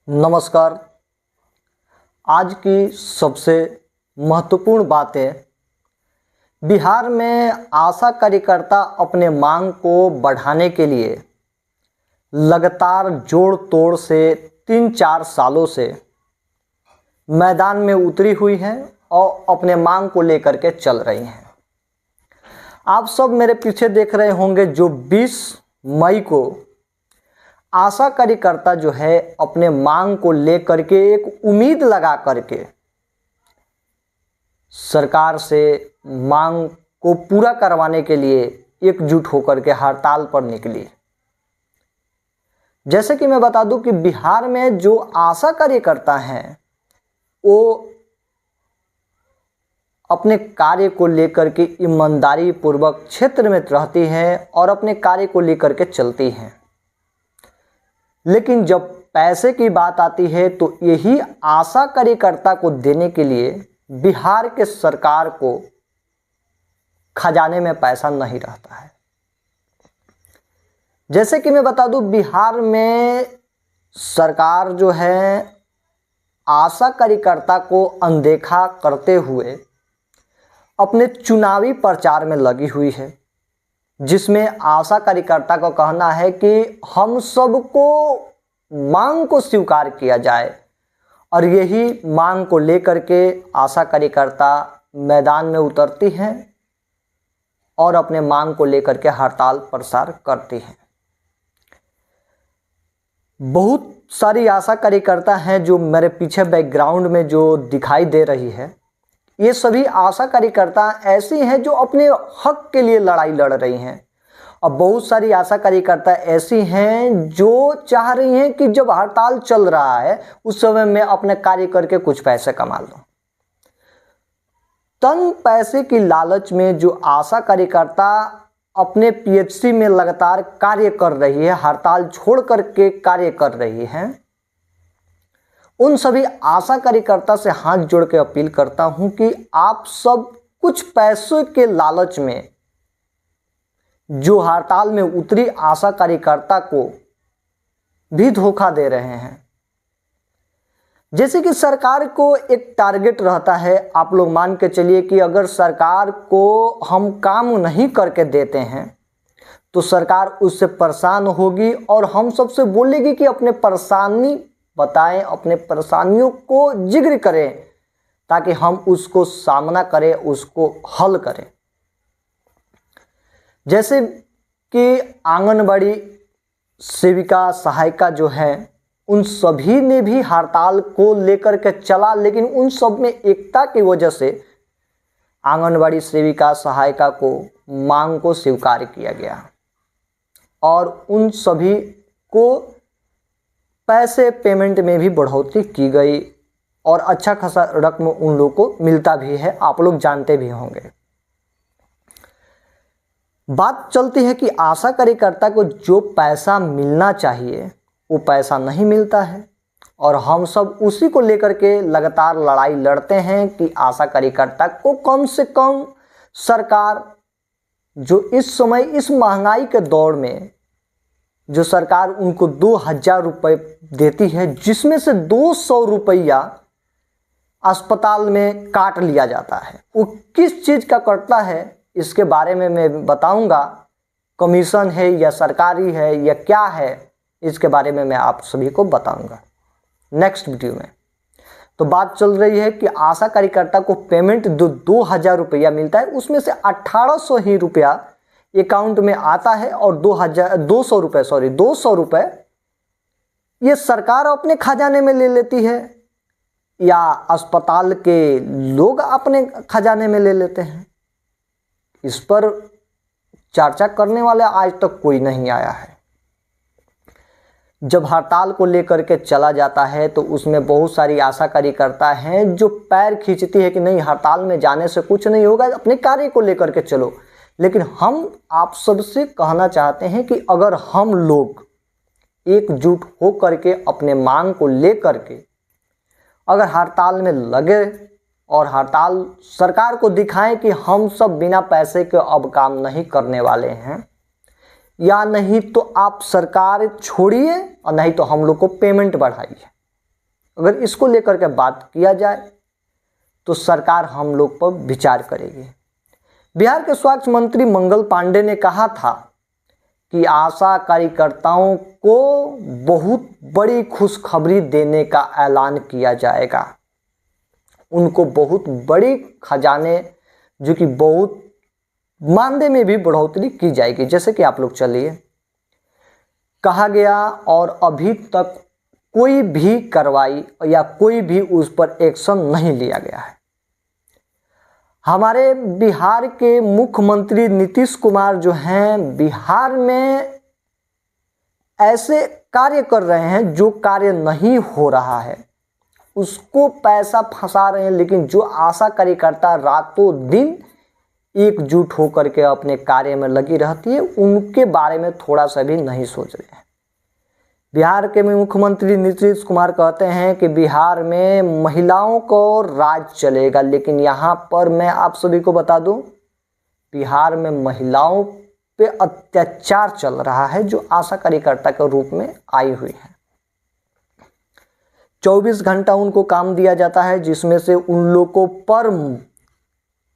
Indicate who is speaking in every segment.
Speaker 1: नमस्कार। आज की सबसे महत्वपूर्ण बात है, बिहार में आशा कार्यकर्ता अपने मांग को बढ़ाने के लिए लगातार जोड़ तोड़ से 3-4 सालों से मैदान में उतरी हुई हैं और अपने मांग को लेकर के चल रही हैं। आप सब मेरे पीछे देख रहे होंगे, जो 20 मई को आशा कार्यकर्ता जो है अपने मांग को लेकर के एक उम्मीद लगा करके सरकार से मांग को पूरा करवाने के लिए एकजुट होकर के हड़ताल पर निकली। जैसे कि मैं बता दूं कि बिहार में जो आशा कार्यकर्ता हैं वो अपने कार्य को लेकर के ईमानदारी पूर्वक क्षेत्र में रहती हैं और अपने कार्य को लेकर के चलती हैं, लेकिन जब पैसे की बात आती है तो यही आशा कार्यकर्ता को देने के लिए बिहार के सरकार को खजाने में पैसा नहीं रहता है। जैसे कि मैं बता दूं, बिहार में सरकार जो है आशा कार्यकर्ता को अनदेखा करते हुए अपने चुनावी प्रचार में लगी हुई है, जिसमें आशा कार्यकर्ता का कहना है कि हम सबको मांग को स्वीकार किया जाए, और यही मांग को लेकर के आशा कार्यकर्ता मैदान में उतरती हैं और अपने मांग को लेकर के हड़ताल प्रसार करती हैं। बहुत सारी आशा कार्यकर्ता हैं जो मेरे पीछे बैकग्राउंड में जो दिखाई दे रही है, ये सभी आशा कार्यकर्ता ऐसी हैं जो अपने हक के लिए लड़ाई लड़ रही हैं, और बहुत सारी आशा कार्यकर्ता ऐसी हैं जो चाह रही हैं कि जब हड़ताल चल रहा है उस समय में अपने कार्य करके कुछ पैसे कमा लो। तन पैसे की लालच में जो आशा कार्यकर्ता अपने पीएचसी में लगातार कार्य कर रही है, हड़ताल छोड़ करके कार्य कर रही हैं, उन सभी आशा कार्यकर्ता से हाथ जोड़ के अपील करता हूं कि आप सब कुछ पैसों के लालच में जो हड़ताल में उतरी आशा कार्यकर्ता को भी धोखा दे रहे हैं। जैसे कि सरकार को एक टारगेट रहता है, आप लोग मान के चलिए कि अगर सरकार को हम काम नहीं करके देते हैं तो सरकार उससे परेशान होगी और हम सबसे बोलेगी कि अपने परेशानी बताएं, अपने परेशानियों को जिक्र करें ताकि हम उसको सामना करें, उसको हल करें। जैसे कि आंगनबाड़ी सेविका सहायिका जो है, उन सभी ने भी हड़ताल को लेकर के चला, लेकिन उन सब में एकता की वजह से आंगनबाड़ी सेविका सहायिका को मांग को स्वीकार किया गया और उन सभी को पैसे पेमेंट में भी बढ़ोतरी की गई और अच्छा खासा रकम उन लोगों को मिलता भी है, आप लोग जानते भी होंगे। बात चलती है कि आशा कार्यकर्ता को जो पैसा मिलना चाहिए वो पैसा नहीं मिलता है, और हम सब उसी को लेकर के लगातार लड़ाई लड़ते हैं कि आशा कार्यकर्ता को कम से कम सरकार, जो इस समय इस महंगाई के दौर में जो सरकार उनको 2000 रुपये देती है, जिसमें से 200 रुपया अस्पताल में काट लिया जाता है, वो किस चीज़ का कटता है इसके बारे में मैं बताऊंगा। कमीशन है या सरकारी है या क्या है, इसके बारे में मैं आप सभी को बताऊंगा नेक्स्ट वीडियो में। तो बात चल रही है कि आशा कार्यकर्ता को पेमेंट 2000 रुपया मिलता है, उसमें से 1800 ही रुपया अकाउंट में आता है और 200 रुपये ये सरकार अपने खजाने में ले लेती है या अस्पताल के लोग अपने खजाने में ले लेते हैं। इस पर चर्चा करने वाले आज तक कोई नहीं आया है। जब हड़ताल को लेकर के चला जाता है तो उसमें बहुत सारी आशा कार्यकर्ता हैं जो पैर खींचती है कि नहीं, हड़ताल में जाने से कुछ नहीं होगा, अपने कार्य को लेकर के चलो। लेकिन हम आप सबसे कहना चाहते हैं कि अगर हम लोग एकजुट हो करके अपने मांग को लेकर के अगर हड़ताल में लगे और हड़ताल सरकार को दिखाएं कि हम सब बिना पैसे के अब काम नहीं करने वाले हैं, या नहीं तो आप सरकार छोड़िए और नहीं तो हम लोग को पेमेंट बढ़ाइए। अगर इसको लेकर के बात किया जाए तो सरकार हम लोग पर विचार करेगी। बिहार के स्वास्थ्य मंत्री मंगल पांडे ने कहा था कि आशा कार्यकर्ताओं को बहुत बड़ी खुशखबरी देने का ऐलान किया जाएगा। उनको बहुत बड़ी खजाने जो कि बहुत मानदेय में भी बढ़ोतरी की जाएगी, जैसे कि आप लोग चलिए कहा गया, और अभी तक कोई भी कार्रवाई या कोई भी उस पर एक्शन नहीं लिया गया है। हमारे बिहार के मुख्यमंत्री नीतीश कुमार जो हैं, बिहार में ऐसे कार्य कर रहे हैं जो कार्य नहीं हो रहा है, उसको पैसा फंसा रहे हैं, लेकिन जो आशा कार्यकर्ता रातों दिन एकजुट होकर के अपने कार्य में लगी रहती है, उनके बारे में थोड़ा सा भी नहीं सोच रहे हैं। बिहार के मुख्यमंत्री नीतीश कुमार कहते हैं कि बिहार में महिलाओं को राज चलेगा, लेकिन यहाँ पर मैं आप सभी को बता दूं, बिहार में महिलाओं पे अत्याचार चल रहा है जो आशा कार्यकर्ता के रूप में आई हुई है। 24 घंटा उनको काम दिया जाता है, जिसमें से उन लोगों को पर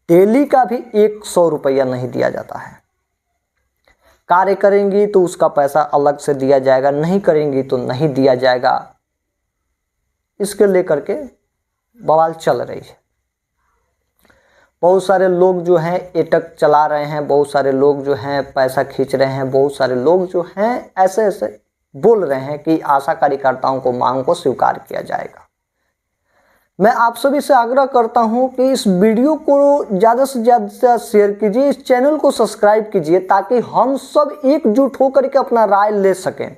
Speaker 1: डेली का भी 100 रुपया नहीं दिया जाता है। कार्य करेंगी तो उसका पैसा अलग से दिया जाएगा, नहीं करेंगी तो नहीं दिया जाएगा। इसके लेकर के बवाल चल रही है। बहुत सारे लोग जो हैं एटक चला रहे हैं, बहुत सारे लोग जो हैं पैसा खींच रहे हैं, बहुत सारे लोग जो हैं ऐसे ऐसे बोल रहे हैं कि आशा कार्यकर्ताओं को मांग को स्वीकार किया जाएगा। मैं आप सभी से आग्रह करता हूं कि इस वीडियो को ज़्यादा से ज़्यादा शेयर कीजिए, इस चैनल को सब्सक्राइब कीजिए, ताकि हम सब एकजुट होकर के अपना राय ले सकें।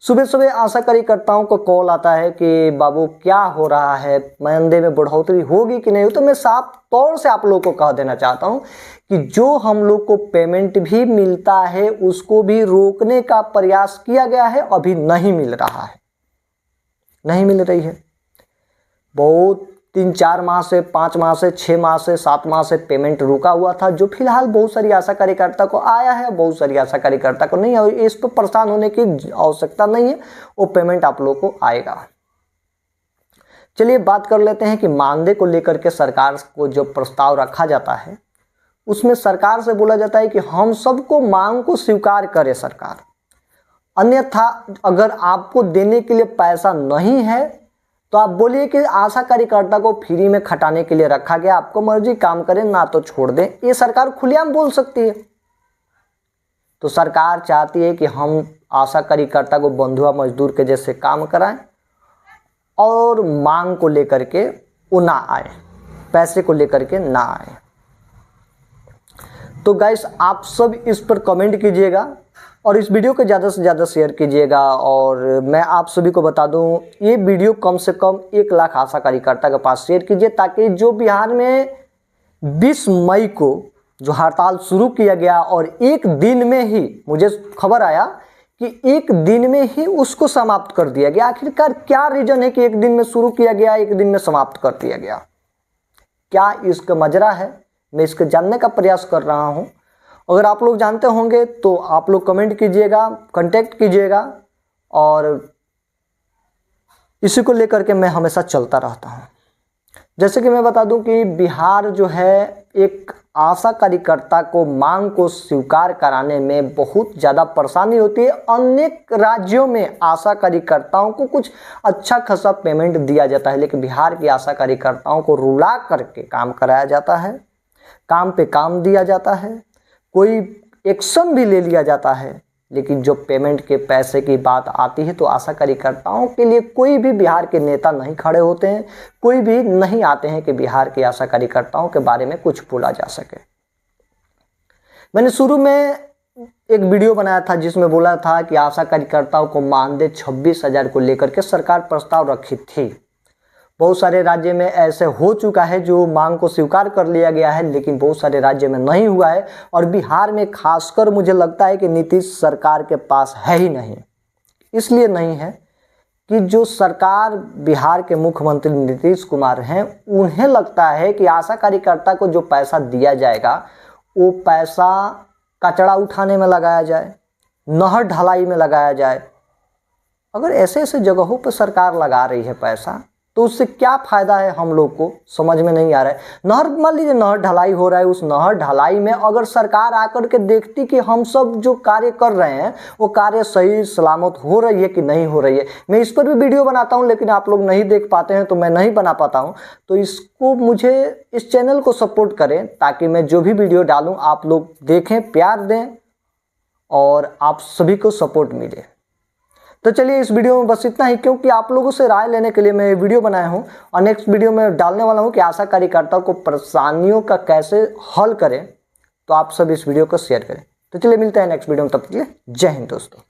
Speaker 1: सुबह सुबह आशा कार्यकर्ताओं को कॉल आता है कि बाबू क्या हो रहा है, मानदेय में बढ़ोतरी होगी कि नहीं हो। तो मैं साफ तौर से आप लोगों को कह देना चाहता हूं कि जो हम लोग को पेमेंट भी मिलता है उसको भी रोकने का प्रयास किया गया है, अभी नहीं मिल रहा है, नहीं मिल रही है। बहुत 3-4 माह से, 5 माह से, 6 माह से, 7 माह से पेमेंट रुका हुआ था, जो फिलहाल बहुत सारी आशा कार्यकर्ता को आया है, बहुत सारी आशा कार्यकर्ता को नहीं है। और इस पर परेशान होने की आवश्यकता नहीं है, वो पेमेंट आप लोगों को आएगा। चलिए बात कर लेते हैं कि मानदेय को लेकर के सरकार को जो प्रस्ताव रखा जाता है, उसमें सरकार से बोला जाता है कि हम सबको मांग को स्वीकार करें सरकार, अन्यथा अगर आपको देने के लिए पैसा नहीं है तो आप बोलिए कि आशा कार्यकर्ता को फ्री में खटाने के लिए रखा गया, आपको मर्जी काम करें ना तो छोड़ दें। ये सरकार खुलेआम बोल सकती है। तो सरकार चाहती है कि हम आशा कार्यकर्ता को बंधुआ मजदूर के जैसे काम कराएं और मांग को लेकर के वो ना आए, पैसे को लेकर के ना आए। तो गाइस आप सब इस पर कमेंट कीजिएगा और इस वीडियो को ज़्यादा से ज़्यादा शेयर कीजिएगा। और मैं आप सभी को बता दूं, ये वीडियो कम से कम 1 लाख आशा कार्यकर्ता के पास शेयर कीजिए, ताकि जो बिहार में 20 मई को जो हड़ताल शुरू किया गया और एक दिन में ही मुझे खबर आया कि एक दिन में ही उसको समाप्त कर दिया गया। आखिरकार क्या रीजन है कि एक दिन में शुरू किया गया, एक दिन में समाप्त कर दिया गया? क्या इसका मजरा है? मैं इसको जानने का प्रयास कर रहा हूँ। अगर आप लोग जानते होंगे तो आप लोग कमेंट कीजिएगा, कांटेक्ट कीजिएगा। और इसी को लेकर के मैं हमेशा चलता रहता हूँ। जैसे कि मैं बता दूं कि बिहार जो है एक आशा कार्यकर्ता को मांग को स्वीकार कराने में बहुत ज़्यादा परेशानी होती है। अनेक राज्यों में आशा कार्यकर्ताओं को कुछ अच्छा खासा पेमेंट दिया जाता है, लेकिन बिहार की आशा कार्यकर्ताओं को रुला करके काम कराया जाता है, काम पे काम दिया जाता है, कोई एक्शन भी ले लिया जाता है, लेकिन जो पेमेंट के पैसे की बात आती है तो आशा कार्यकर्ताओं के लिए कोई भी बिहार के नेता नहीं खड़े होते हैं, कोई भी नहीं आते हैं कि बिहार के आशा कार्यकर्ताओं के बारे में कुछ बोला जा सके। मैंने शुरू में एक वीडियो बनाया था जिसमें बोला था कि आशा कार्यकर्ताओं को मानदेय 26,000 को लेकर के सरकार प्रस्ताव रखी थी। बहुत सारे राज्य में ऐसे हो चुका है जो मांग को स्वीकार कर लिया गया है, लेकिन बहुत सारे राज्य में नहीं हुआ है। और बिहार में खासकर मुझे लगता है कि नीतीश सरकार के पास है ही नहीं। इसलिए नहीं है कि जो सरकार बिहार के मुख्यमंत्री नीतीश कुमार हैं, उन्हें लगता है कि आशा कार्यकर्ता को जो पैसा दिया जाएगा वो पैसा कचरा उठाने में लगाया जाए, नहर ढलाई में लगाया जाए, अगर ऐसे ऐसे जगहों पर सरकार लगा रही है पैसा तो उससे क्या फ़ायदा है हम लोग को समझ में नहीं आ रहा है। नहर, मान लीजिए नहर ढलाई हो रहा है, उस नहर ढलाई में अगर सरकार आकर के देखती कि हम सब जो कार्य कर रहे हैं वो कार्य सही सलामत हो रही है कि नहीं हो रही है। मैं इस पर भी वीडियो बनाता हूं लेकिन आप लोग नहीं देख पाते हैं तो मैं नहीं बना पाता हूं। तो इसको मुझे इस चैनल को सपोर्ट करें ताकि मैं जो भी वीडियो डालूँ आप लोग देखें, प्यार दें और आप सभी को सपोर्ट मिले। तो चलिए इस वीडियो में बस इतना ही, क्योंकि आप लोगों से राय लेने के लिए मैं ये वीडियो बनाया हूँ और नेक्स्ट वीडियो में डालने वाला हूँ कि आशा कार्यकर्ताओं को परेशानियों का कैसे हल करें। तो आप सब इस वीडियो को शेयर करें। तो चलिए मिलते हैं नेक्स्ट वीडियो में, तब तक के लिए जय हिंद दोस्तों।